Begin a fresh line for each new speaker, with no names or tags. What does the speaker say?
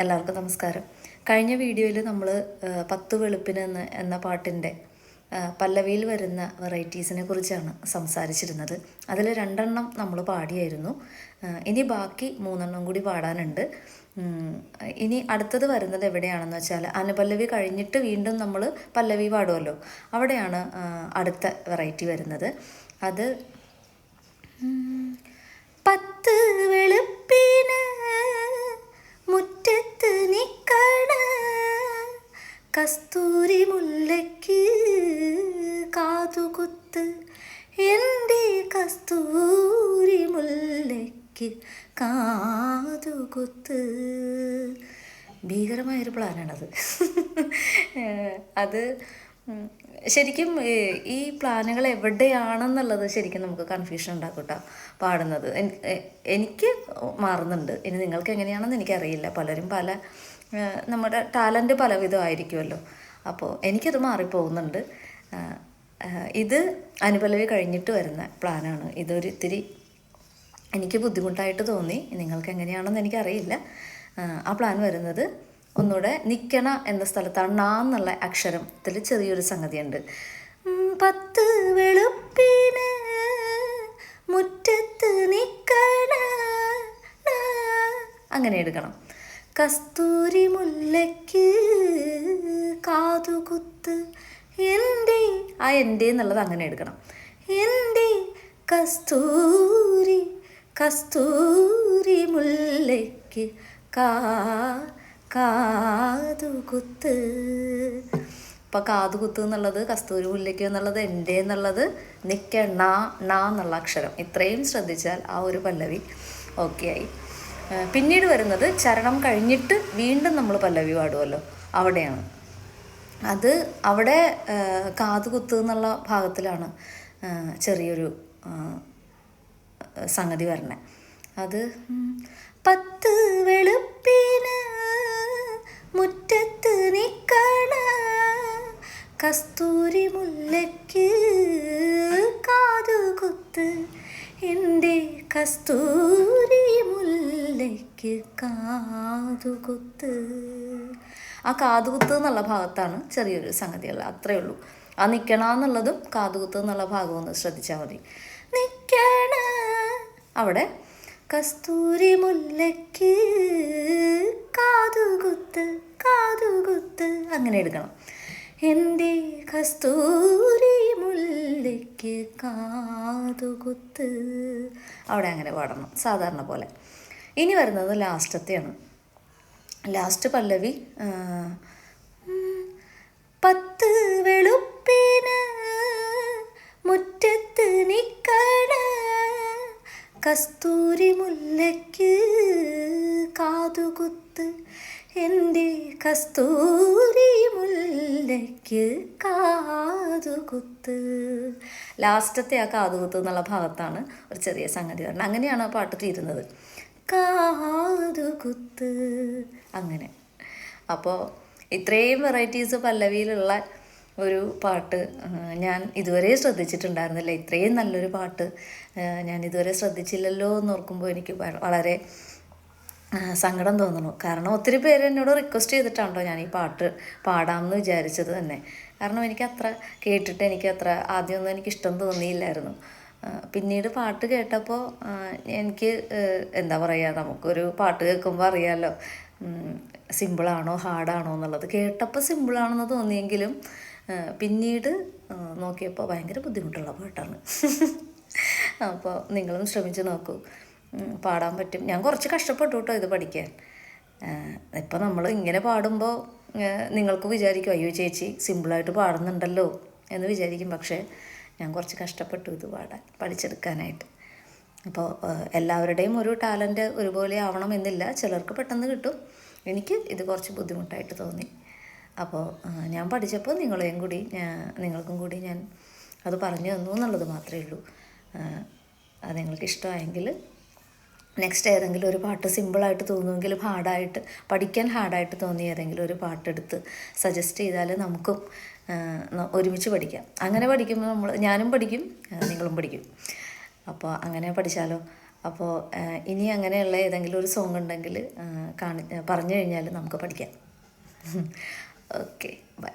എല്ലാവർക്കും നമസ്കാരം. കഴിഞ്ഞ വീഡിയോയിൽ നമ്മൾ 10 വെളുപ്പിന് എന്ന പാട്ടിൻ്റെ പല്ലവിയിൽ വരുന്ന വെറൈറ്റീസിനെ കുറിച്ചാണ് സംസാരിച്ചിരുന്നത്. അതിൽ 2 എണ്ണം നമ്മൾ പാടിയായിരുന്നു. ഇനി ബാക്കി 3 എണ്ണം കൂടി പാടാനുണ്ട്. ഇനി അടുത്തത് വരുന്നത് എവിടെയാണെന്ന് വെച്ചാൽ അനുപല്ലവി കഴിഞ്ഞിട്ട് വീണ്ടും നമ്മൾ പല്ലവി പാടുമല്ലോ, അവിടെയാണ് അടുത്ത വെറൈറ്റി വരുന്നത്. അത് 10 വെളുപ്പിന് മുറ്റത്ത് നിക്കണ കസ്തൂരി മുല്ലയ്ക്ക് കാതുകുത്ത്, എൻ്റെ കസ്തൂരി മുല്ലയ്ക്ക് കാതുകുത്ത്. ഭീകരമായൊരു പ്ലാനാണത്. അത് ശരിക്കും ഈ പ്ലാനുകൾ എവിടെയാണെന്നുള്ളത് ശരിക്കും നമുക്ക് കൺഫ്യൂഷൻ ഉണ്ടാക്കും കേട്ടോ. പാടുന്നത് എനിക്ക് മാറുന്നുണ്ട്. ഇനി നിങ്ങൾക്ക് എങ്ങനെയാണെന്ന് എനിക്കറിയില്ല. പലരും പല നമ്മുടെ ടാലൻറ്റ് പലവിധമായിരിക്കുമല്ലോ. അപ്പോൾ എനിക്കത് മാറിപ്പോകുന്നുണ്ട്. ഇത് അനുപല്ലവി കഴിഞ്ഞിട്ട് വരുന്ന പ്ലാനാണ്. ഇത്തിരി എനിക്ക് ബുദ്ധിമുട്ടായിട്ട് തോന്നി. നിങ്ങൾക്ക് എങ്ങനെയാണെന്ന് എനിക്കറിയില്ല. ആ പ്ലാൻ വരുന്നത് ഒന്നുകൂടെ നിക്കണ എന്ന സ്ഥലത്താണ് ണ എന്നുള്ള അക്ഷരത്തിൽ ചെറിയൊരു സംഗതിയുണ്ട്. 10 വെളുപ്പിന് മുറ്റത്ത് നിക്കണ, അങ്ങനെ എടുക്കണം. കസ്തൂരി മുല്ലയ്ക്ക് കാതുകുത്ത്, എൻ്റെ എൻ്റെ എന്നുള്ളത് അങ്ങനെ എടുക്കണം. എൻ്റെ കസ്തൂരി കസ്തൂരി മുല്ലയ്ക്ക് കാതുകുത്ത്. അപ്പോൾ കാതുകുത്ത് എന്നുള്ളത് കസ്തൂരി മുല്ലയ്ക്ക് എന്നുള്ളത് എൻ്റെ എന്നുള്ളത് നിക്കണ എന്നുള്ള അക്ഷരം, ഇത്രയും ശ്രദ്ധിച്ചാൽ ആ ഒരു പല്ലവി ഓക്കെ ആയി. പിന്നീട് വരുന്നത് ചരണം കഴിഞ്ഞിട്ട് വീണ്ടും നമ്മൾ പല്ലവി പാടുമല്ലോ, അവിടെയാണ്. അവിടെ കാതുകുത്ത് എന്നുള്ള ഭാഗത്തിലാണ് ചെറിയൊരു സംഗതി വരണേ. അത് 10 വെളുപ്പിന് മുറ്റത്ത് നിക്കണ കസ്തൂരി മുല്ലയ്ക്ക് കാതുകുത്ത്, എൻ്റെ കസ്തൂരി മുല്ലയ്ക്ക് കാതുകുത്ത്. ആ കാതുകുത്ത് എന്നുള്ള ഭാഗത്താണ് ചെറിയൊരു സംഗതിയുള്ള, അത്രയേ ഉള്ളൂ. ആ നിൽക്കണ എന്നുള്ളതും കാതുകുത്ത് എന്നുള്ള ഭാഗം ഒന്ന് ശ്രദ്ധിച്ചാൽ മതി. നിൽക്കണ അവിടെ കസ്തൂരി മുല്ലയ്ക്ക് കാതുകുത്ത് കാതുകുത്ത്, അങ്ങനെ എടുക്കണം. എൻ്റെ കസ്തൂരി മുല്ലയ്ക്ക് കാതുകുത്ത്, അവിടെ അങ്ങനെ പാടണം സാധാരണ പോലെ. ഇനി വരുന്നത് ലാസ്റ്റത്തെയാണ്. ലാസ്റ്റ് പല്ലവി 10 വെളുപ്പിന് മുറ്റത്ത് നിക്കണ കസ്തൂരി മുല്ലയ്ക്ക് കാതുകുത്ത്, എൻ്റെ കസ്തൂരി മുല്ലയ്ക്ക് കാതുകുത്ത്. ലാസ്റ്റത്തെ ആ കാതുകുത്ത് എന്നുള്ള ഭാഗത്താണ് ഒരു ചെറിയ സംഗതി വരുന്നത്. അങ്ങനെയാണ് ആ പാട്ട് തീരുന്നത്, കാതുകുത്ത് അങ്ങനെ. അപ്പോൾ ഇത്രയും വെറൈറ്റീസ് പല്ലവിയിലുള്ള ഒരു പാട്ട് ഞാൻ ഇതുവരെ ശ്രദ്ധിച്ചിട്ടുണ്ടായിരുന്നില്ല. ഇത്രയും നല്ലൊരു പാട്ട് ഞാൻ ഇതുവരെ ശ്രദ്ധിച്ചില്ലല്ലോ എന്ന് ഓർക്കുമ്പോൾ എനിക്ക് വളരെ സങ്കടം തോന്നുന്നു. കാരണം ഒത്തിരി പേര് എന്നോട് റിക്വസ്റ്റ് ചെയ്തിട്ടാണല്ലോ ഞാൻ ഈ പാട്ട് പാടാമെന്ന് വിചാരിച്ചത് തന്നെ. കാരണം എനിക്കത്ര കേട്ടിട്ട് എനിക്കത്ര ആദ്യമൊന്നും എനിക്കിഷ്ടം തോന്നിയില്ലായിരുന്നു. പിന്നീട് പാട്ട് കേട്ടപ്പോൾ എനിക്ക് എന്താ പറയുക, നമുക്കൊരു പാട്ട് കേൾക്കുമ്പോൾ അറിയാമല്ലോ സിമ്പിളാണോ ഹാർഡാണോ എന്നുള്ളത്. കേട്ടപ്പോൾ സിമ്പിളാണെന്ന് തോന്നിയെങ്കിലും പിന്നീട് നോക്കിയപ്പോൾ ഭയങ്കര ബുദ്ധിമുട്ടുള്ള പാട്ടാണ്. അപ്പോൾ നിങ്ങളും ശ്രമിച്ച് നോക്കൂ, പാടാൻ പറ്റും. ഞാൻ കുറച്ച് കഷ്ടപ്പെട്ടു കേട്ടോ ഇത് പഠിക്കാൻ. ഇപ്പോൾ നമ്മൾ ഇങ്ങനെ പാടുമ്പോൾ നിങ്ങൾക്ക് വിചാരിക്കും അയ്യോ ചേച്ചി സിമ്പിളായിട്ട് പാടുന്നുണ്ടല്ലോ എന്ന് വിചാരിക്കും. പക്ഷേ ഞാൻ കുറച്ച് കഷ്ടപ്പെട്ടു ഇത് പഠിച്ചെടുക്കാനായിട്ട്. അപ്പോൾ എല്ലാവരുടെയും ഒരു ടാലൻറ്റ് ഒരുപോലെ ആവണം എന്നില്ല. ചിലർക്ക് പെട്ടെന്ന് കിട്ടും. എനിക്ക് ഇത് കുറച്ച് ബുദ്ധിമുട്ടായിട്ട് തോന്നി. അപ്പോൾ ഞാൻ പഠിച്ചപ്പോൾ നിങ്ങൾക്കും കൂടി ഞാൻ അത് പറഞ്ഞു തന്നു എന്നുള്ളത് മാത്രമേ ഉള്ളൂ. അത് നിങ്ങൾക്ക് ഇഷ്ടമായെങ്കിൽ നെക്സ്റ്റ് ഏതെങ്കിലും ഒരു പാട്ട് സിമ്പിളായിട്ട് തോന്നുമെങ്കിലും പഠിക്കാൻ ഹാർഡായിട്ട് തോന്നിയ ഏതെങ്കിലും ഒരു പാട്ടെടുത്ത് സജസ്റ്റ് ചെയ്താൽ നമുക്കും ഒരുമിച്ച് പഠിക്കാം. അങ്ങനെ പഠിക്കുമ്പോൾ ഞാനും പഠിക്കും, നിങ്ങളും പഠിക്കും. അപ്പോൾ അങ്ങനെ പഠിച്ചാലോ. അപ്പോൾ ഇനി അങ്ങനെയുള്ള ഏതെങ്കിലും ഒരു സോങ് ഉണ്ടെങ്കിൽ പറഞ്ഞു കഴിഞ്ഞാൽ നമുക്ക് പഠിക്കാം. Okay, by.